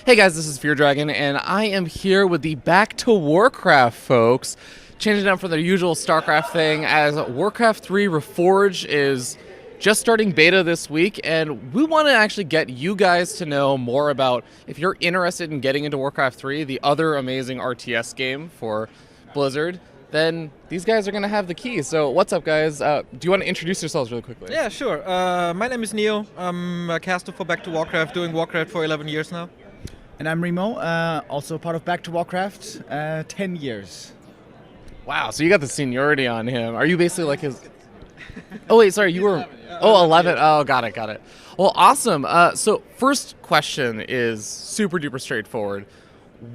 Hey guys, this is Fear Dragon, and I am here with the Back2Warcraft folks, changing it up from their usual StarCraft thing, as Warcraft 3 Reforged is just starting beta this week, and we want to actually get you guys to know more about, if you're interested in getting into Warcraft 3, the other amazing RTS game for Blizzard, then these guys are going to have the key. So what's up, guys? Do you want to introduce yourselves really quickly? Yeah, sure. My name is Neo. I'm a caster for Back2Warcraft, doing Warcraft for 11 years now. And I'm Remo, also part of Back2Warcraft, 10 years. Wow, so you got the seniority on him. Are you basically like his... Oh, wait, sorry, you were... Oh, 11. Oh, got it. Well, awesome. So first question is super duper straightforward.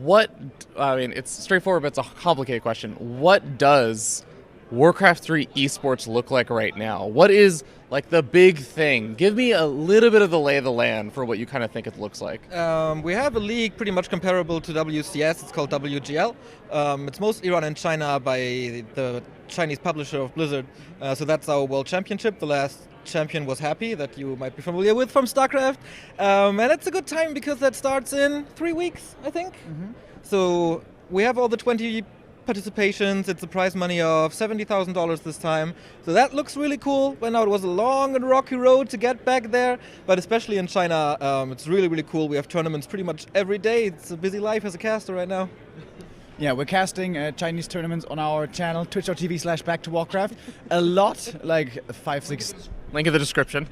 It's straightforward, but it's a complicated question. What does Warcraft 3 esports look like right now? What is like the big thing? Give me a little bit of the lay of the land for what you kind of think it looks like. We have a league pretty much comparable to WCS. It's called WGL. It's mostly run in China by the Chinese publisher of Blizzard. So that's our world championship. The last champion was Happy, that you might be familiar with from StarCraft. And it's a good time because that starts in 3 weeks, I think. Mm-hmm. So we have all the 20 participations. It's a prize money of $70,000 this time. So that looks really cool. Well, now it was a long and rocky road to get back there, but especially in China, it's really, really cool. We have tournaments pretty much every day. It's a busy life as a caster right now. Yeah, we're casting Chinese tournaments on our channel, twitch.tv/Back2Warcraft. A lot, like 5-6... Link in the description.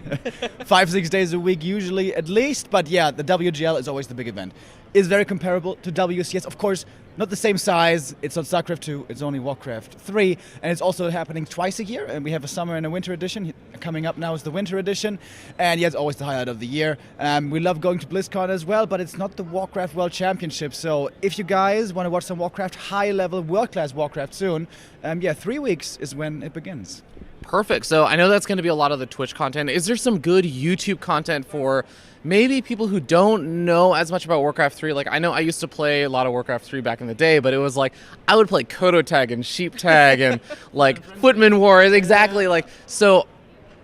5-6 days a week usually, at least. But yeah, the WGL is always the big event. It's very comparable to WCS. Of course, not the same size. It's not StarCraft 2. It's only Warcraft 3. And it's also happening twice a year. And we have a summer and a winter edition. Coming up now is the winter edition. And yeah, it's always the highlight of the year. We love going to BlizzCon as well, but it's not the Warcraft World Championship. So if you guys want to watch some Warcraft high-level, world-class Warcraft soon, 3 weeks is when it begins. Perfect. So I know that's going to be a lot of the Twitch content. Is there some good YouTube content for maybe people who don't know as much about Warcraft 3? Like, I know I used to play a lot of Warcraft 3 back in the day, but it was like I would play Kodo Tag and Sheep Tag and like Footman Wars. Exactly. Like, so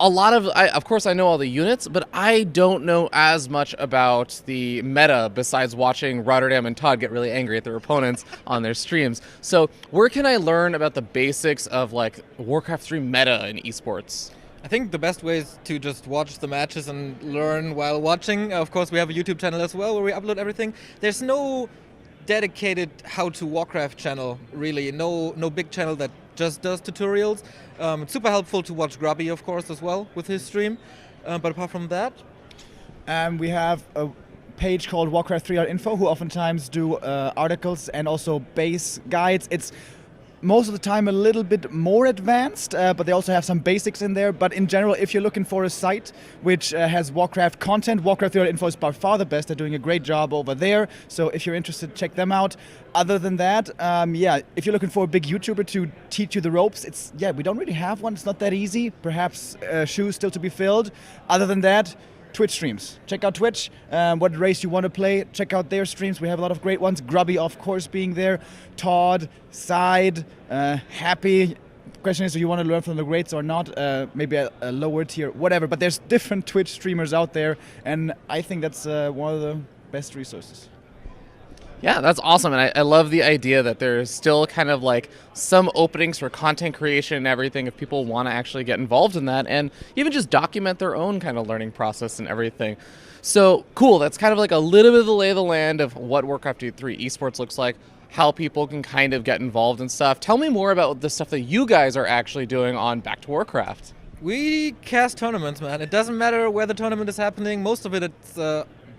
a lot of course I know all the units, but I don't know as much about the meta besides watching Rotterdam and Todd get really angry at their opponents on their streams. So where can I learn about the basics of like Warcraft 3 meta in esports? I think the best way is to just watch the matches and learn while watching. Of course, we have a YouTube channel as well where we upload everything. There's no dedicated How to Warcraft channel, really. No big channel that just does tutorials. It's super helpful to watch Grubby, of course, as well with his stream. But apart from that, we have a page called Warcraft3.info who oftentimes do articles and also base guides. It's most of the time a little bit more advanced, but they also have some basics in there. But in general, if you're looking for a site which has Warcraft content, Warcraft3.info is by far the best. They're doing a great job over there. So if you're interested, check them out. Other than that, if you're looking for a big YouTuber to teach you the ropes, we don't really have one. It's not that easy. Perhaps shoes still to be filled. Other than that, Twitch streams. Check out Twitch. What race you want to play, check out their streams. We have a lot of great ones. Grubby, of course, being there. Todd, Side, Happy. Question is, do you want to learn from the greats or not? Maybe a lower tier, whatever. But there's different Twitch streamers out there, and I think that's one of the best resources. Yeah, that's awesome. And I love the idea that there's still kind of like some openings for content creation and everything if people want to actually get involved in that and even just document their own kind of learning process and everything. So cool. That's kind of like a little bit of the lay of the land of what Warcraft 3 esports looks like, how people can kind of get involved and stuff. Tell me more about the stuff that you guys are actually doing on Back2Warcraft. we cast tournaments, man. It doesn't matter where the tournament is happening. Most of it's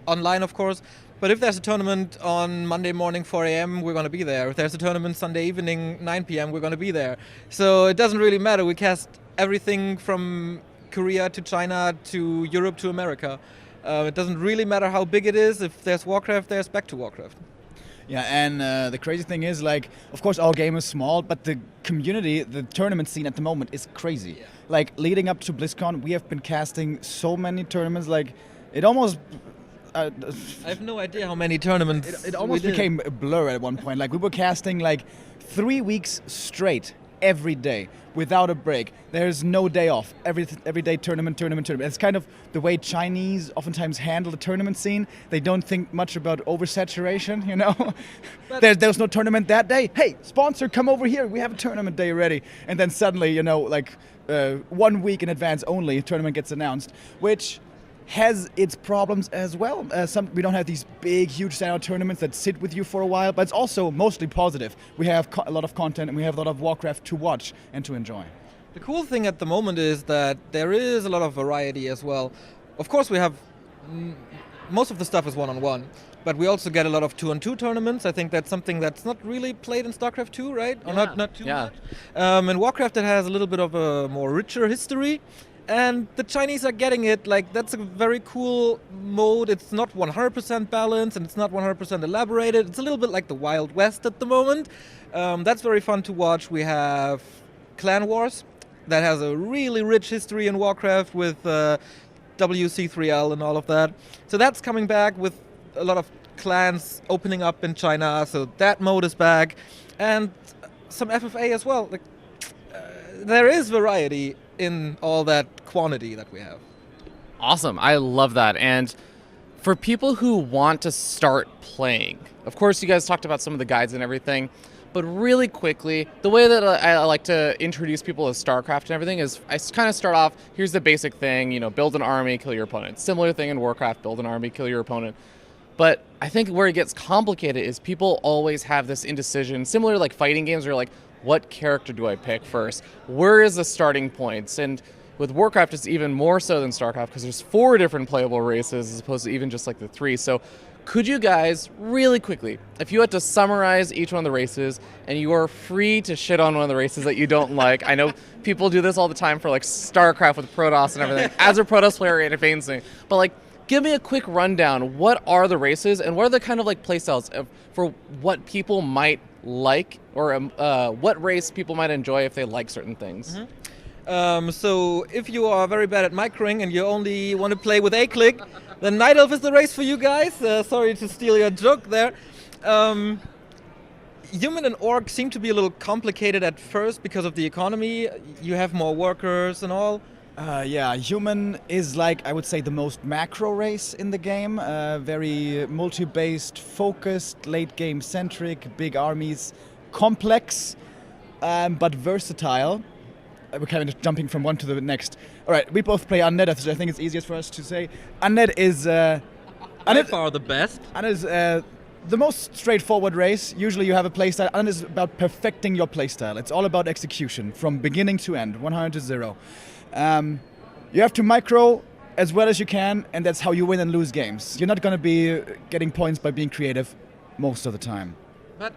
online, of course. But if there's a tournament on Monday morning 4 a.m., we're going to be there. If there's a tournament Sunday evening 9 p.m., we're going to be there. So it doesn't really matter. We cast everything from Korea to China to Europe to America. It doesn't really matter how big it is. If there's Warcraft, there's Back2Warcraft. Yeah, and the crazy thing is, like, of course our game is small, but the community, the tournament scene at the moment is crazy. Yeah. Like, leading up to BlizzCon, we have been casting so many tournaments, like, it almost... I have no idea how many tournaments it almost became a blur at one point. Like, we were casting, like, 3 weeks straight, every day, without a break. There's no day off. Every day tournament. It's kind of the way Chinese oftentimes handle the tournament scene. They don't think much about oversaturation, you know? There's no tournament that day. Hey, sponsor, come over here. We have a tournament day ready. And then suddenly, you know, like 1 week in advance only, a tournament gets announced, which has its problems as well. We don't have these big, huge standout tournaments that sit with you for a while, but it's also mostly positive. We have a lot of content and we have a lot of Warcraft to watch and to enjoy. The cool thing at the moment is that there is a lot of variety as well. Of course, we have most of the stuff is one-on-one, but we also get a lot of 2-on-2 tournaments. I think that's something that's not really played in StarCraft 2, right? Or not too much. In Warcraft, it has a little bit of a more richer history. And the Chinese are getting it. Like, that's a very cool mode. It's not 100% balanced and it's not 100% elaborated. It's a little bit like the Wild West at the moment. That's very fun to watch. We have Clan Wars that has a really rich history in Warcraft with WC3L and all of that. So that's coming back with a lot of clans opening up in China. So that mode is back. And some FFA as well. Like, there is variety in all that quantity that we have. Awesome. I love that. And for people who want to start playing, of course, you guys talked about some of the guides and everything, but really quickly, the way that I like to introduce people to StarCraft and everything is I kind of start off, here's the basic thing, you know, build an army, kill your opponent. Similar thing in Warcraft, build an army, kill your opponent. But I think where it gets complicated is people always have this indecision, similar to like fighting games where you're like, what character do I pick first? Where is the starting points? And with Warcraft, it's even more so than StarCraft because there's 4 different playable races as opposed to even just like the 3. So could you guys, really quickly, if you had to summarize each one of the races and you are free to shit on one of the races that you don't like, I know people do this all the time for like StarCraft with Protoss and everything. As a Protoss player, it pains me. But like, give me a quick rundown. What are the races and what are the kind of like playstyles for what people might like, or what race people might enjoy if they like certain things? So if you are very bad at microing and you only want to play with A-click, then Night Elf is the race for you guys. Sorry to steal your joke there. Human and Orc seem to be a little complicated at first because of the economy. You have more workers and all. Yeah, Human is like, I would say, the most macro race in the game. Very multi-based, focused, late-game centric, big armies, complex, but versatile. We're kind of jumping from one to the next. All right, we both play Undead, so I think it's easiest for us to say. Undead is... By far the best. Undead is the most straightforward race. Usually you have a playstyle. Undead is about perfecting your playstyle. It's all about execution, from beginning to end, 100 to 0. You have to micro as well as you can, and that's how you win and lose games. You're not going to be getting points by being creative most of the time. But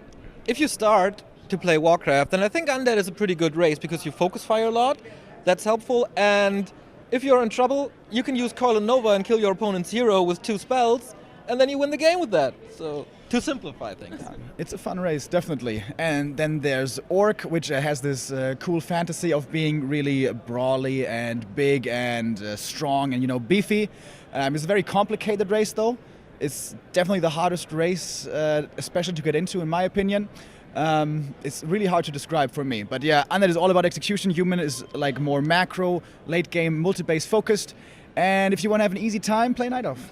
if you start to play Warcraft, then I think Undead is a pretty good race because you focus fire a lot. That's helpful. And if you're in trouble, you can use Coil and Nova and kill your opponent's hero with 2 spells, and then you win the game with that. So, to simplify things. It's a fun race, definitely. And then there's Orc, which has this cool fantasy of being really brawly and big and strong and, you know, beefy. It's a very complicated race, though. It's definitely the hardest race, especially to get into, in my opinion. It's really hard to describe for me. But yeah, Undead is all about execution. Human is like more macro, late game, multi-base focused. And if you want to have an easy time, play Night Elf.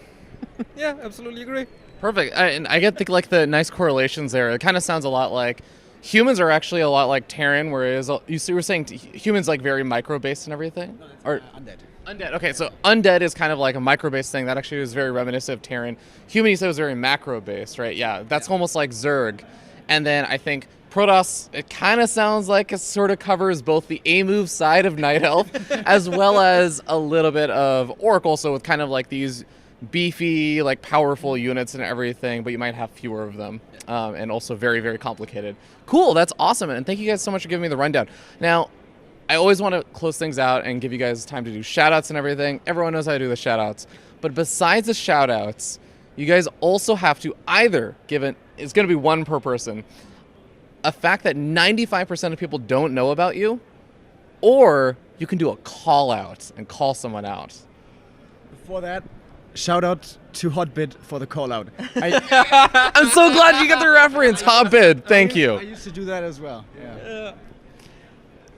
Yeah, absolutely agree. Perfect. And I get the nice correlations there. It kind of sounds a lot like humans are actually a lot like Terran, whereas you were saying humans like very micro-based and everything? No, or Undead. Undead. Okay, so Undead is kind of like a micro-based thing. That actually is very reminiscent of Terran. Human, you said, was very macro-based, right? Yeah, that's almost like Zerg. And then I think Protoss, it kind of sounds like it sort of covers both the A-move side of Night Elf as well as a little bit of Orc also with kind of like these beefy, like powerful units and everything, but you might have fewer of them, and also very, very complicated. Cool, that's awesome, and thank you guys so much for giving me the rundown. Now, I always want to close things out and give you guys time to do shout-outs and everything. Everyone knows how to do the shout-outs. But besides the shout-outs, you guys also have to either give it, it's going to be one per person, a fact that 95% of people don't know about you, or you can do a call-out and call someone out. Before that, shout out to Hotbit for the call out. I'm so glad you get the reference, Hotbit. Thank you. I used to do that as well. Yeah.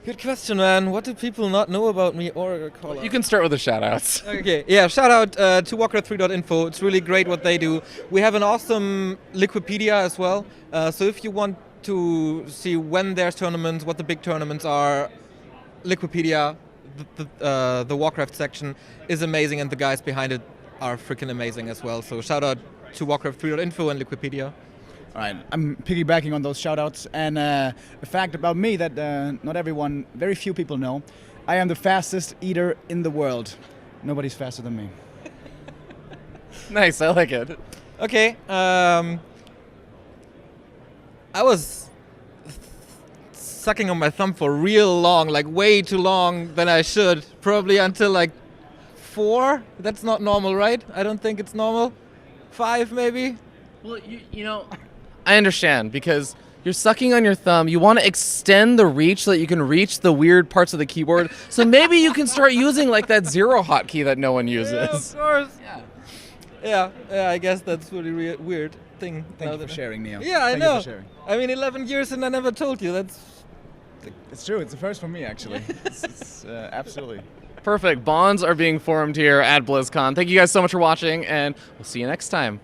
Good question, man. What do people not know about me or Call? You can start with the shout-outs. Okay, yeah, shout out to Warcraft3.info. It's really great what they do. We have an awesome Liquipedia as well. So if you want to see when there's tournaments, what the big tournaments are, Liquipedia, the Warcraft section is amazing, and the guys behind it are freaking amazing as well. So shout out to Warcraft3.info and Liquipedia. All right, I'm piggybacking on those shoutouts, and a fact about me that very few people know: I am the fastest eater in the world. Nobody's faster than me. Nice, I like it. Okay, I was sucking on my thumb for real long, like way too long than I should. Probably until like 4. That's not normal, right? I don't think it's normal. 5 maybe. Well, you know, I understand, because you're sucking on your thumb. You want to extend the reach so that you can reach the weird parts of the keyboard. So maybe you can start using like that 0 hotkey that no one uses. Yeah, of course. Yeah, I guess that's a really weird thing. Thank you for sharing, Neo. Yeah, I Thank know. you for sharing. I mean, 11 years and I never told you. It's true. It's the first for me, actually. it's absolutely. Perfect. Bonds are being formed here at BlizzCon. Thank you guys so much for watching, and we'll see you next time.